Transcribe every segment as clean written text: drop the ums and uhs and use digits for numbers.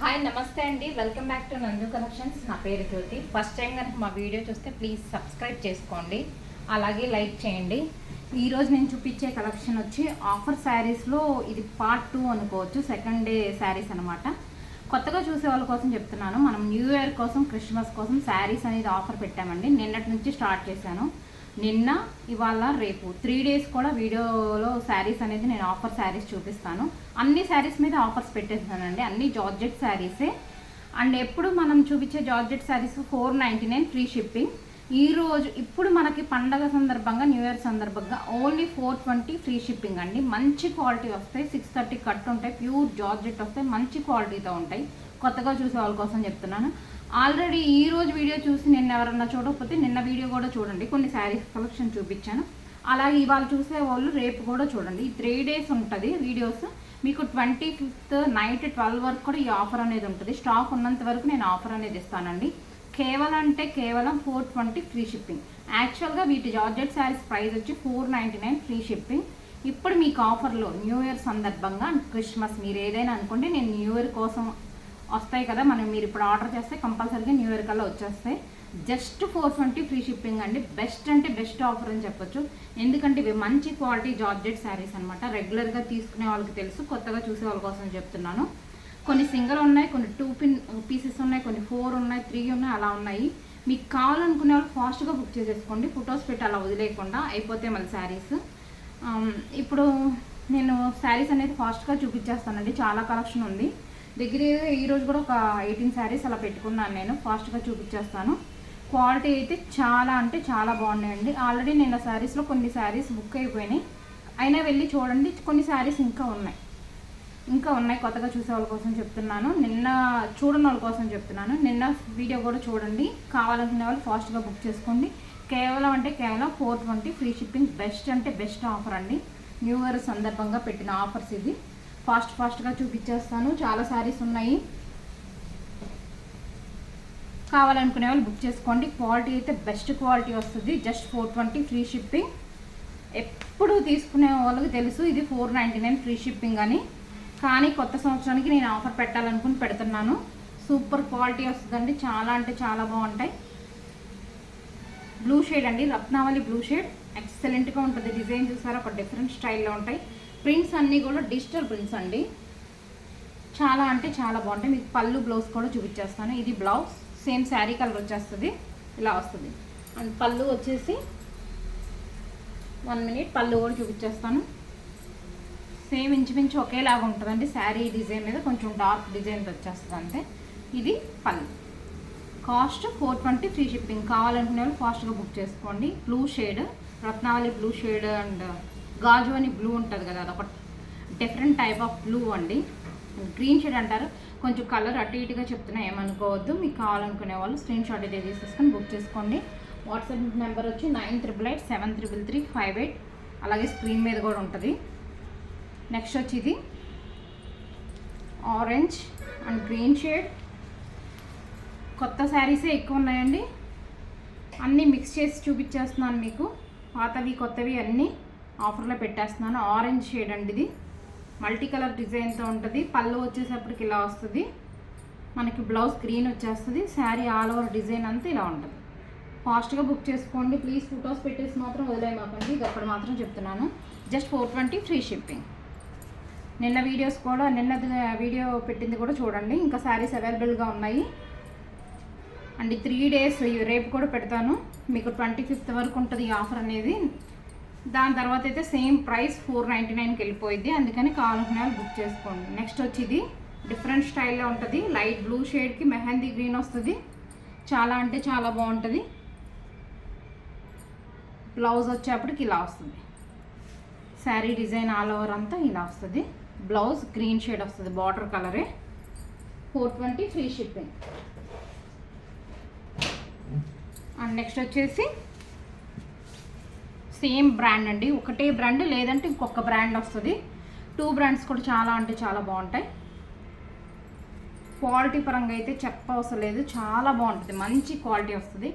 Hi నమస్తే అండి, welcome back to నందు కలెక్షన్స్. నా పేరు జ్యోతి. ఫస్ట్ టైం కనుక మా వీడియో చూస్తే ప్లీజ్ సబ్స్క్రైబ్ చేసుకోండి, అలాగే లైక్ చేయండి. ఈరోజు నేను చూపించే కలెక్షన్ వచ్చి ఆఫర్ శారీస్లో ఇది పార్ట్ 2 అనుకోవచ్చు, సెకండ్ డే శారీస్ అనమాట. కొత్తగా చూసే వాళ్ళ కోసం చెప్తున్నాను. మనం న్యూ ఇయర్ కోసం, క్రిస్మస్ కోసం శారీస్ అనేది ఆఫర్ పెట్టామండి. నిన్నటి నుంచి స్టార్ట్ చేశాను. నిన్న, ఇవాళ, రేపు 3 డేస్ కూడా వీడియోలో శారీస్ అనేది నేను ఆఫర్ శారీస్ చూపిస్తాను. అన్ని శారీస్ మీద ఆఫర్స్ పెట్టేస్తానండి. అన్ని జార్జెట్ శారీసే. అండ్ ఎప్పుడు మనం చూపించే జార్జెట్ శారీస్ 499 ఫ్రీ షిప్పింగ్. ఈరోజు ఇప్పుడు మనకి పండగ సందర్భంగా, న్యూ ఇయర్ సందర్భంగా ఓన్లీ 420 ఫ్రీ షిప్పింగ్ అండి. మంచి క్వాలిటీ వస్తాయి. 630 కట్ ఉంటాయి. ప్యూర్ జార్జెట్ వస్తాయి. మంచి క్వాలిటీతో ఉంటాయి. కొత్తగా చూసే వాళ్ళ కోసం చెప్తున్నాను. ఆల్రెడీ ఈ రోజు వీడియో చూసి నిన్న ఎవరన్నా చూడకపోతే నిన్న వీడియో కూడా చూడండి. కొన్ని శారీస్ కలెక్షన్ చూపించాను. అలాగే ఇవాళ చూసే వాళ్ళు రేపు కూడా చూడండి. ఈ 3 డేస్ ఉంటుంది వీడియోస్. మీకు 25th నైట్ 12 వరకు కూడా ఈ ఆఫర్ అనేది ఉంటుంది. స్టాక్ ఉన్నంత వరకు నేను ఆఫర్ అనేది ఇస్తానండి. కేవలం 420 ఫ్రీ షిప్పింగ్. యాక్చువల్గా వీటి జార్జెట్ శారీస్ ప్రైస్ వచ్చి 499 ఫ్రీ షిప్పింగ్. ఇప్పుడు మీకు ఆఫర్లో న్యూ ఇయర్ సందర్భంగా, క్రిస్మస్, మీరు ఏదైనా అనుకోండి, నేను న్యూ ఇయర్ కోసం వస్తాయి కదా, మీరు ఇప్పుడు ఆర్డర్ చేస్తే కంపల్సరీగా న్యూ ఇయర్ కల్లా వచ్చేస్తాయి. జస్ట్ 420 ఫ్రీ షిప్పింగ్ అండి. బెస్ట్ అంటే బెస్ట్ ఆఫర్ అని చెప్పొచ్చు. ఎందుకంటే ఇవి మంచి క్వాలిటీ జార్జెట్ శారీస్ అనమాట. రెగ్యులర్గా తీసుకునే వాళ్ళకి తెలుసు, కొత్తగా చూసే వాళ్ళ కోసం చెప్తున్నాను. కొన్ని సింగిల్ ఉన్నాయి, కొన్ని 2 పీసెస్ ఉన్నాయి, కొన్ని 4 ఉన్నాయి, 3 ఉన్నాయి, అలా ఉన్నాయి. మీకు కావాలనుకునే వాళ్ళు ఫాస్ట్గా బుక్ చేసేసుకోండి. ఫొటోస్ పెట్టి అలా వదిలేయకుండా, అయిపోతే మళ్ళీ శారీస్. ఇప్పుడు నేను శారీస్ అనేది ఫాస్ట్గా చూపించేస్తానండి. చాలా కలెక్షన్ ఉంది దగ్గర. ఈరోజు కూడా ఒక 18 శారీస్ అలా పెట్టుకున్నాను. నేను ఫాస్ట్గా చూపించేస్తాను. క్వాలిటీ అయితే చాలా అంటే చాలా బాగున్నాయండి. ఆల్రెడీ నేను ఆ శారీస్లో కొన్ని శారీస్ బుక్ అయిపోయినాయి. అయినా వెళ్ళి చూడండి. కొన్ని శారీస్ ఇంకా ఉన్నాయి. కొత్తగా చూసే వాళ్ళ కోసం చెప్తున్నాను. నిన్న చూడని వాళ్ళ కోసం చెప్తున్నాను. నిన్న వీడియో కూడా చూడండి. కావాలనుకునే వాళ్ళు ఫాస్ట్గా బుక్ చేసుకోండి. కేవలం 420 ఫ్రీ షిప్పింగ్. బెస్ట్ అంటే బెస్ట్ ఆఫర్ అండి. న్యూ ఇయర్ సందర్భంగా పెట్టిన ఆఫర్స్ ఇది. ఫాస్ట్గా చూపించేస్తాను. చాలా శారీస్ ఉన్నాయి. కావాలనుకునే వాళ్ళు బుక్ చేసుకోండి. క్వాలిటీ అయితే బెస్ట్ క్వాలిటీ వస్తుంది. Just 420 free shipping. ఎప్పుడు తీసుకునే వాళ్ళకి తెలుసు ఇది 499 ఫ్రీ షిప్పింగ్ అని. కానీ కొత్త సంవత్సరానికి నేను ఆఫర్ పెట్టాలనుకుని పెడుతున్నాను. సూపర్ క్వాలిటీ వస్తుందండి. చాలా అంటే చాలా బాగుంటాయి. బ్లూ షేడ్ అండి, రత్నావళి బ్లూ షేడ్. ఎక్సలెంట్గా ఉంటుంది. డిజైన్ చూసారా, ఒక డిఫరెంట్ స్టైల్లో ఉంటాయి. ప్రింట్స్ అన్నీ కూడా డిజిటల్ ప్రింట్స్ అండి. చాలా అంటే చాలా బాగుంటాయి. మీకు పళ్ళు, బ్లౌజ్ కూడా చూపించేస్తాను. ఇది బ్లౌజ్, సేమ్ శారీ కలర్ వచ్చేస్తుంది, ఇలా వస్తుంది. అండ్ పళ్ళు వచ్చేసి 1 మినిట్, పళ్ళు కూడా చూపించేస్తాను. సేమ్ ఇంచుమించు ఒకేలాగా ఉంటుందండి. శారీ డిజైన్ మీద కొంచెం డార్క్ డిజైన్ వచ్చేస్తుంది అంతే. ఇది పళ్ళు. Cost 420 free shipping. కావాలనుకునే వాళ్ళు ఫాస్ట్గా బుక్ చేసుకోండి. Blue shade, Ratnavali blue shade and గాజు అని బ్లూ ఉంటుంది కదా, అదొక డిఫరెంట్ టైప్ ఆఫ్ బ్లూ అండి. గ్రీన్ షేడ్ అంటారు. కొంచెం కలర్ అటు ఇటుగా చెప్తున్నా, ఏమనుకోవద్దు. మీకు కావాలనుకునే వాళ్ళు స్క్రీన్ షాట్ అయితే తీసేసుకొని బుక్ చేసుకోండి. వాట్సాప్ నెంబర్ వచ్చి 9888733358. అలాగే స్క్రీన్ మీద కూడా ఉంటుంది. నెక్స్ట్ వచ్చి ఇది ఆరెంజ్ అండ్ గ్రీన్ షేడ్. కొత్త శారీసే ఎక్కువ ఉన్నాయండి. అన్నీ మిక్స్ చేసి చూపించేస్తున్నాను మీకు. పాతవి కొత్తవి అన్నీ ఆఫర్లో పెట్టేస్తున్నాను. ఆరెంజ్ షేడ్ అండి ఇది. మల్టీ కలర్ డిజైన్తో ఉంటుంది. పళ్ళు వచ్చేసప్పటికి ఇలా వస్తుంది. మనకి బ్లౌజ్ గ్రీన్ వచ్చేస్తుంది. శారీ ఆల్ ఓవర్ డిజైన్ అంతా ఇలా ఉంటుంది. ఫాస్ట్గా బుక్ చేసుకోండి ప్లీజ్. ఫొటోస్ పెట్టేసి మాత్రం వదిలేయమాకండి. ఇది అప్పుడు మాత్రం చెప్తున్నాను. Just 420 free shipping. నిన్న వీడియో పెట్టింది కూడా చూడండి. ఇంకా శారీస్ అవైలబుల్గా ఉన్నాయి. అండ్ 3 డేస్, రేపు కూడా పెడతాను. మీకు 25th వరకు ఉంటుంది ఈ ఆఫర్ అనేది. దాని తర్వాత అయితే సేమ్ ప్రైస్ 499కి వెళ్ళిపోయింది. అందుకని కావాలనుకునే వాళ్ళు బుక్ చేసుకోండి. నెక్స్ట్ వచ్చి ఇది డిఫరెంట్ స్టైల్లో ఉంటుంది. లైట్ బ్లూ షేడ్కి మెహందీ గ్రీన్ వస్తుంది. చాలా అంటే చాలా బాగుంటుంది. బ్లౌజ్ వచ్చేప్పటికి ఇలా వస్తుంది. శారీ డిజైన్ ఆల్ ఓవర్ అంతా ఇలా వస్తుంది. బ్లౌజ్ గ్రీన్ షేడ్ వస్తుంది, బార్డర్ కలరే. 420 ఫ్రీ షిప్పింగ్. అండ్ నెక్స్ట్ వచ్చేసి సేమ్ బ్రాండ్ అండి. ఒకటే బ్రాండ్ లేదంటే ఇంకొక బ్రాండ్ వస్తుంది. 2 బ్రాండ్స్ కూడా చాలా అంటే చాలా బాగుంటాయి. క్వాలిటీ పరంగా అయితే చెప్పవసరం లేదు. చాలా బాగుంటుంది. మంచి క్వాలిటీ వస్తుంది.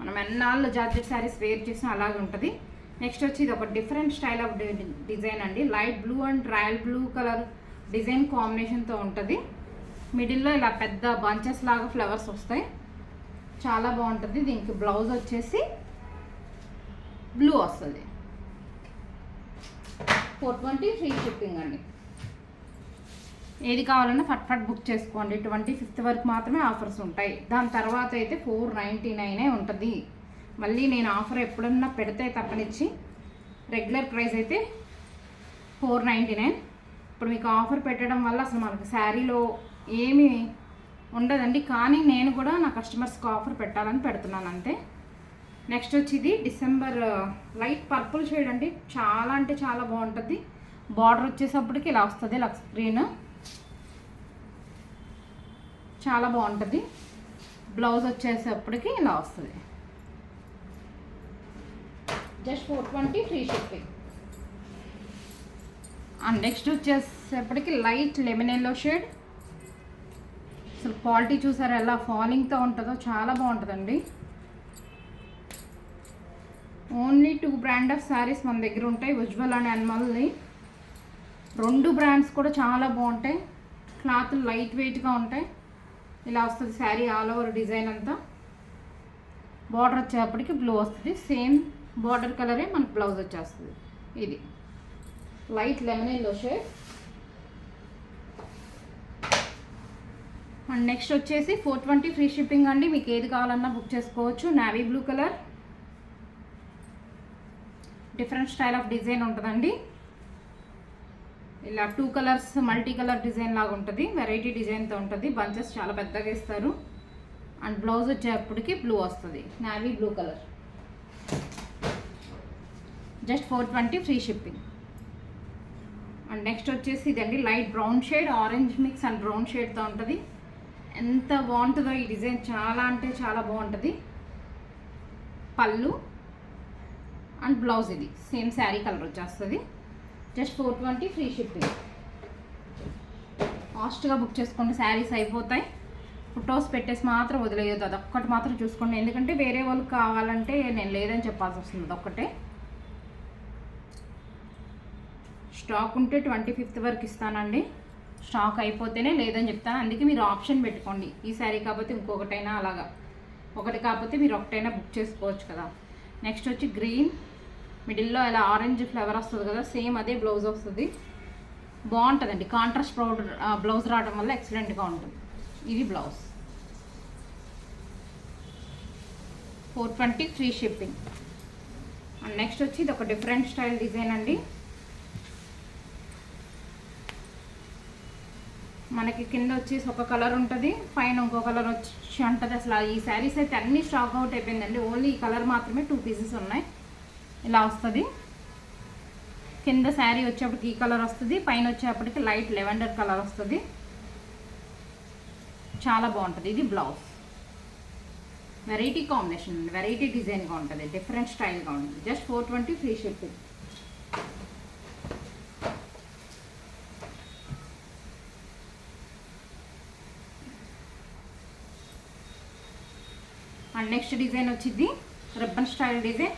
మనం ఎన్నాళ్ళు జార్జెట్ శారీస్ వేర్ చేసినా అలాగే ఉంటుంది. నెక్స్ట్ వచ్చి ఇది ఒక డిఫరెంట్ స్టైల్ ఆఫ్ డిజైన్ అండి. Light blue and royal blue colour design కాంబినేషన్తో ఉంటుంది. మిడిల్లో ఇలా పెద్ద బంచెస్ లాగా ఫ్లవర్స్ వస్తాయి, చాలా బాగుంటుంది. దీనికి బ్లౌజ్ వచ్చేసి బ్లూ వస్తుంది. 420 ఫ్రీ షిప్పింగ్ అండి. ఏది కావాలన్నా ఫట్ బుక్ చేసుకోండి. 25th వరకు మాత్రమే ఆఫర్స్ ఉంటాయి. దాని తర్వాత అయితే 499 ఉంటుంది. మళ్ళీ నేను ఆఫర్ ఎప్పుడన్నా పెడితే తప్పనిచ్చి రెగ్యులర్ ప్రైస్ అయితే 499. ఇప్పుడు మీకు ఆఫర్ పెట్టడం వల్ల అసలు మనకు శారీలో ఏమీ ఉండదండి. కానీ నేను కూడా నా కస్టమర్స్కి ఆఫర్ పెట్టాలని పెడుతున్నాను అంతే. నెక్స్ట్ వచ్చి ఇది డిసెంబర్ లైట్ పర్పుల్ షేడ్ అండి. చాలా అంటే చాలా బాగుంటుంది. బార్డర్ వచ్చేసప్పటికి ఇలా వస్తుంది, లక్స్ గ్రీన్, చాలా బాగుంటుంది. బ్లౌజ్ వచ్చేసప్పటికి ఇలా వస్తుంది. Just 420 free shipping. And next వచ్చేసప్పటికి లైట్ లెమన్ ఎల్లో షేడ్. అసలు క్వాలిటీ చూసారా ఎలా ఫాలింగ్తో ఉంటుందో, చాలా బాగుంటుందండి. ఓన్లీ 2 బ్రాండ్ ఆఫ్ శారీస్ మన దగ్గర ఉంటాయి, ఉజ్వల్ అండ్ అన్మల్ని. 2 బ్రాండ్స్ కూడా చాలా బాగుంటాయి. క్లాత్ లైట్ వెయిట్గా ఉంటాయి. ఇలా వస్తుంది శారీ ఆల్ ఓవర్ డిజైన్ అంతా. బార్డర్ వచ్చేటప్పటికి బ్లూ వస్తుంది. సేమ్ బార్డర్ కలరే మనకు బ్లౌజ్ వచ్చేస్తుంది. ఇది light lemon yellow shade. And next వచ్చేసి 420 ఫ్రీ షిప్పింగ్ అండి. మీకు ఏది కావాలన్నా బుక్ చేసుకోవచ్చు. Navy blue colour, different style of design ఉంటుందండి. ఇలా 2 కలర్స్ మల్టీ కలర్ డిజైన్ లాగా ఉంటుంది, వెరైటీ డిజైన్తో ఉంటుంది. బంచెస్ చాలా పెద్దగా ఇస్తారు. అండ్ బ్లౌజ్ వచ్చేటప్పటికి బ్లూ వస్తుంది, navy blue colour. Just 420 free shipping. And next వచ్చేసి ఇదండి light brown shade, orange mix and brown షేడ్తో ఉంటుంది. ఎంత బాగుంటుందో ఈ డిజైన్, చాలా అంటే చాలా బాగుంటుంది. పళ్ళు అండ్ బ్లౌజ్ ఇది సేమ్ శారీ కలర్ వచ్చేస్తుంది. Just 420 free shipping. ఫాస్ట్గా బుక్ చేసుకోండి, శారీస్ అయిపోతాయి. ఫొటోస్ పెట్టేసి మాత్రం వదిలేయద్దు, అదొక్కటి మాత్రం చూసుకోండి. ఎందుకంటే వేరే వాళ్ళకి కావాలంటే నేను లేదని చెప్పాల్సి వస్తుంది. అదొక్కటే స్టాక్ ఉంటే 25th వరకు ఇస్తానండి. స్టాక్ అయిపోతేనే లేదని చెప్తాను. అందుకే మీరు ఆప్షన్ పెట్టుకోండి, ఈ శారీ కాకపోతే ఇంకొకటైనా, అలాగా ఒకటి కాకపోతే మీరు ఒకటైనా బుక్ చేసుకోవచ్చు కదా. నెక్స్ట్ వచ్చి గ్రీన్, మిడిల్లో ఇలా ఆరెంజ్ ఫ్లవర్ వస్తుంది కదా, సేమ్ అదే బ్లౌజ్ వస్తుంది. బాగుంటుందండి. కాంట్రాస్ట్ బ్లౌజ్ రావడం వల్ల ఎక్సలెంట్గా ఉంటుంది. ఇది blouse. 420 free shipping. And next వచ్చి ఇది ఒక డిఫరెంట్ స్టైల్ డిజైన్ అండి. మనకి కింద వచ్చేసి ఒక కలర్ ఉంటుంది, పైన ఇంకో కలర్ వచ్చి ఉంటుంది. అసలు ఈ శారీస్ అయితే అన్ని స్టాక్ అవుట్ అయిపోయిందండి. ఓన్లీ ఈ కలర్ మాత్రమే 2 పీసెస్ ఉన్నాయి. ఇలా వస్తుంది. కింద శారీ వచ్చేప్పటికి ఈ కలర్ వస్తుంది, పైన వచ్చేప్పటికి లైట్ లెవెండర్ కలర్ వస్తుంది. చాలా బాగుంటుంది. ఇది బ్లౌజ్. వెరైటీ కాంబినేషన్, వెరైటీ డిజైన్గా ఉంటుంది, డిఫరెంట్ స్టైల్గా ఉంటుంది. Just 420 free shipping. And next design వచ్చింది రిబ్బన్ స్టైల్ డిజైన్.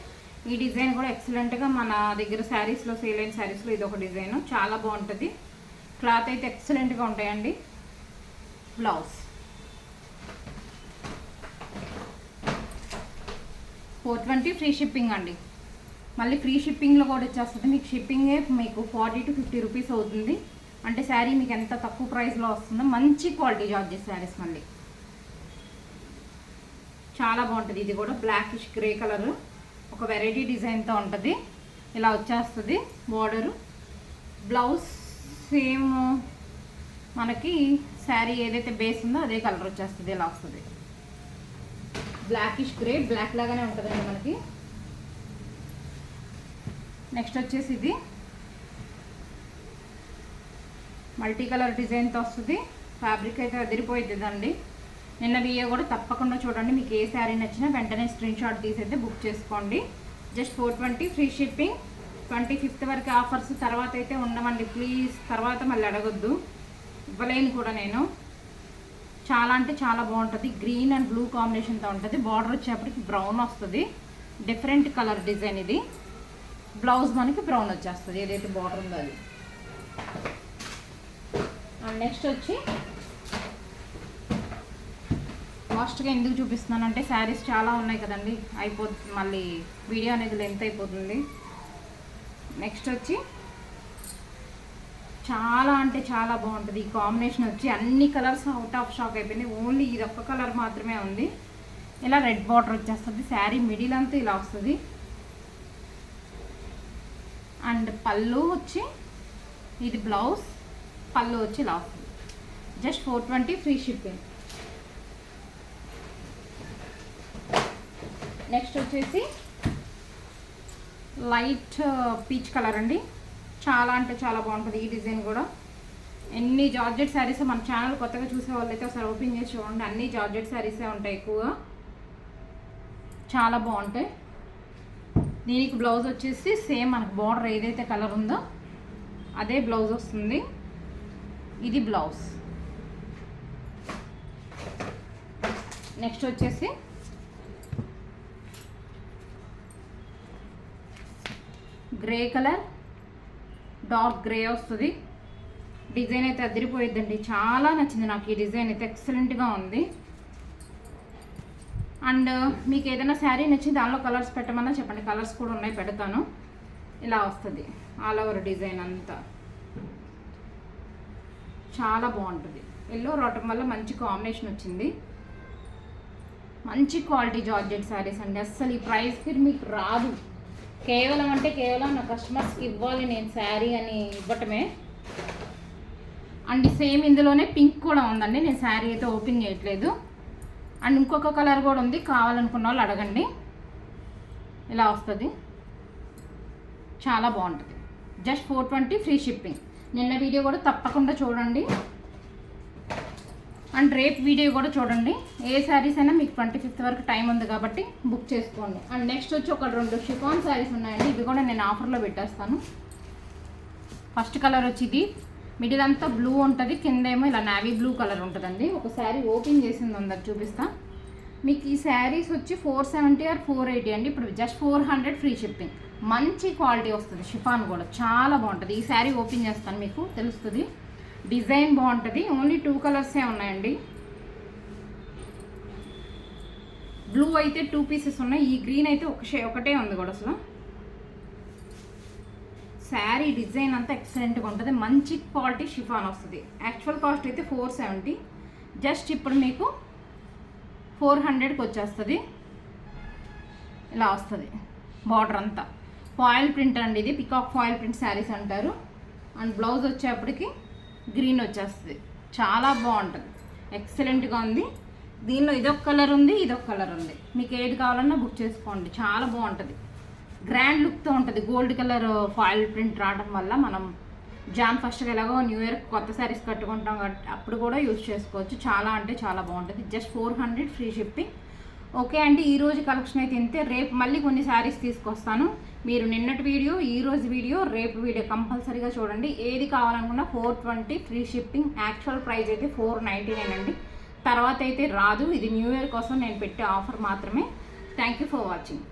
ఈ డిజైన్ కూడా ఎక్సలెంట్గా మన దగ్గర శారీస్లో, సేల్ అయిన శారీస్లో ఇది ఒక డిజైన్, చాలా బాగుంటుంది. క్లాత్ అయితే ఎక్సలెంట్గా ఉంటాయండి. బ్లౌజ్ 420 ఫ్రీ షిప్పింగ్ అండి. మళ్ళీ ఫ్రీ షిప్పింగ్లో కూడా వచ్చేస్తుంది. మీకు షిప్పింగే మీకు 40 to 50 రూపీస్ అవుతుంది. అంటే శారీ మీకు ఎంత తక్కువ ప్రైస్లో వస్తుందో, మంచి క్వాలిటీ జార్జెస్ శారీస్. మళ్ళీ చాలా బాగుంటుంది. ఇది కూడా బ్లాకిష్ గ్రే కలర్, ఒక వెరైటీ డిజైన్తో ఉంటుంది. ఇలా వచ్చేస్తుంది బోర్డరు. బ్లౌజ్ సేమ్ మనకి శారీ ఏదైతే బేస్ ఉందో అదే కలర్ వచ్చేస్తుంది. ఇలా వస్తుంది. బ్లాకిష్ గ్రే, బ్లాక్ లాగానే ఉంటుందండి మనకి. నెక్స్ట్ వచ్చేసి ఇది మల్టీ కలర్ డిజైన్తో వస్తుంది. ఫ్యాబ్రిక్ అయితే అదిరిపోతుందండి. నిన్న వీడియో కూడా తప్పకుండా చూడండి. మీకు ఏ శారీ నచ్చినా వెంటనే స్క్రీన్ షాట్ తీసైతే బుక్ చేసుకోండి. Just 420 free shipping. 25th వరకు ఆఫర్స్, తర్వాత అయితే ఉండమండి ప్లీజ్. తర్వాత మళ్ళీ అడగొద్దు, ఇవ్వలేను కూడా నేను. చాలా అంటే చాలా బాగుంటుంది. గ్రీన్ అండ్ బ్లూ కాంబినేషన్తో ఉంటుంది. బార్డర్ వచ్చేప్పటికి బ్రౌన్ వస్తుంది, డిఫరెంట్ కలర్ డిజైన్ ఇది. బ్లౌజ్ మనకి బ్రౌన్ వచ్చేస్తుంది, ఏదైతే బార్డర్ ఉందో అది. అండ్ నెక్స్ట్ వచ్చి ఫాస్ట్గా ఎందుకు చూపిస్తున్నానంటే శారీస్ చాలా ఉన్నాయి కదండి, అయిపోతుంది మళ్ళీ వీడియో అనేది లెంత్ అయిపోతుంది. నెక్స్ట్ వచ్చి చాలా అంటే చాలా బాగుంటుంది ఈ కాంబినేషన్ వచ్చి. అన్ని కలర్స్ అవుట్ ఆఫ్ స్టాక్ అయిపోయింది, ఓన్లీ ఇది ఒక్క కలర్ మాత్రమే ఉంది. ఇలా రెడ్ బార్డర్ వచ్చేస్తుంది, శారీ మిడిల్ అంతా ఇలా వస్తుంది. అండ్ పళ్ళు వచ్చి ఇది బ్లౌజ్, పళ్ళు వచ్చి ఇలా వస్తుంది. Just 420 free shipping. నెక్స్ట్ వచ్చేసి లైట్ పీచ్ కలర్ అండి, చాలా అంటే చాలా బాగుంటుంది ఈ డిజైన్ కూడా. ఎన్ని జార్జెట్ శారీస్ మన ఛానల్ కొత్తగా చూసే వాళ్ళైతే ఒకసారి ఓపెన్ చేసి చూడండి, అన్ని జార్జెట్ శారీసే ఉంటాయి ఎక్కువగా, చాలా బాగుంటాయి. దీనికి బ్లౌజ్ వచ్చేసి సేమ్ మనకు బార్డర్ ఏదైతే కలర్ ఉందో అదే బ్లౌజ్ వస్తుంది. ఇది బ్లౌజ్. నెక్స్ట్ వచ్చేసి గ్రే కలర్, డార్క్ గ్రే వస్తుంది. డిజైన్ అయితే అదిరిపోయిద్దండి, చాలా నచ్చింది నాకు ఈ డిజైన్ అయితే, ఎక్సలెంట్గా ఉంది. అండ్ మీకు ఏదైనా శారీ నచ్చి దానిలో కలర్స్ పెట్టమన్నా చెప్పండి, కలర్స్ కూడా ఉన్నాయి, పెడతాను. ఇలా వస్తుంది ఆల్ ఓవర్ డిజైన్ అంతా, చాలా బాగుంటుంది. ఎల్లో రావటం వల్ల మంచి కాంబినేషన్ వచ్చింది. మంచి క్వాలిటీ జార్జెట్ శారీస్ అండి, అస్సలు ఈ ప్రైస్కి మీకు రాదు. కేవలం అంటే కేవలం నా కస్టమర్స్కి ఇవ్వాలి నేను శారీ అని ఇవ్వటమే. అండ్ సేమ్ ఇందులోనే పింక్ కూడా ఉందండి, నేను శారీ అయితే ఓపెన్ చేయట్లేదు. అండ్ ఇంకొక కలర్ కూడా ఉంది, కావాలనుకున్న వాళ్ళు అడగండి. ఇలా వస్తుంది, చాలా బాగుంటుంది. Just 420 free shipping. నిన్న వీడియో కూడా తప్పకుండా చూడండి, అండ్ రేపు వీడియో కూడా చూడండి. ఏ శారీస్ అయినా మీకు 25th వరకు టైం ఉంది కాబట్టి బుక్ చేసుకోండి. అండ్ నెక్స్ట్ వచ్చి ఒక 2 షిఫాన్ శారీస్ ఉన్నాయండి, ఇవి కూడా నేను ఆఫర్లో పెట్టేస్తాను. ఫస్ట్ కలర్ వచ్చి ఇది మిడిల్ అంతా బ్లూ ఉంటుంది, కింద ఏమో ఇలా నావీ బ్లూ కలర్ ఉంటుందండి. ఒక శారీ ఓపెన్ చేసింది ఉంది, అది చూపిస్తా మీకు. ఈ శారీస్ వచ్చి 470 ఆర్ 480 అండి, ఇప్పుడు జస్ట్ 400 ఫ్రీ షిప్పింగ్. మంచి క్వాలిటీ వస్తుంది, షిఫాన్ కూడా చాలా బాగుంటుంది. ఈ శారీ ఓపెన్ చేస్తాను, మీకు తెలుస్తుంది. డిజైన్ బాగుంటుంది, ఓన్లీ 2 కలర్సే ఉన్నాయండి. బ్లూ అయితే 2 పీసెస్ ఉన్నాయి, ఈ గ్రీన్ అయితే ఒకటే ఉంది కూడా. అసలు శారీ డిజైన్ అంతా ఎక్సలెంట్గా ఉంటుంది, మంచి క్వాలిటీ షిఫాన్ వస్తుంది. యాక్చువల్ కాస్ట్ అయితే 470, జస్ట్ ఇప్పుడు మీకు 400కి వచ్చేస్తుంది. ఇలా వస్తుంది బార్డర్ అంతా ఫాయిల్ ప్రింట్ అండి, ఇది పికాక్ ఫాయిల్ ప్రింట్ శారీస్ అంటారు. అండ్ బ్లౌజ్ వచ్చేప్పటికి గ్రీన్ వచ్చేస్తుంది, చాలా బాగుంటుంది, ఎక్సలెంట్గా ఉంది. దీనిలో ఇదొక కలర్ ఉంది, ఇదొక కలర్ ఉంది, మీకు ఏది కావాలన్నా బుక్ చేసుకోండి, చాలా బాగుంటుంది. గ్రాండ్ లుక్తో ఉంటుంది, గోల్డ్ కలర్ ఫాయిల్ ప్రింట్ రావడం వల్ల మనం జాన్ ఫస్ట్గా ఎలాగో న్యూ ఇయర్ కొత్త శారీస్ కట్టుకుంటాం కాబట్టి అప్పుడు కూడా యూజ్ చేసుకోవచ్చు. చాలా అంటే చాలా బాగుంటుంది. Just 400 free shipping. ఓకే అండి, ఈరోజు కలెక్షన్ అయితే ఇంతే. రేపు మళ్ళీ కొన్ని శారీస్ తీసుకొస్తాను. మీరు నిన్నటి వీడియో, ఈరోజు వీడియో, రేపు వీడియో కంపల్సరీగా చూడండి. ఏది కావాలనుకున్నా 420 ఫ్రీ షిప్పింగ్. యాక్చువల్ ప్రైస్ అయితే 499 అండి, తర్వాత అయితే రాదు. ఇది న్యూ ఇయర్ కోసం నేను పెట్టే ఆఫర్ మాత్రమే. Thank you for watching.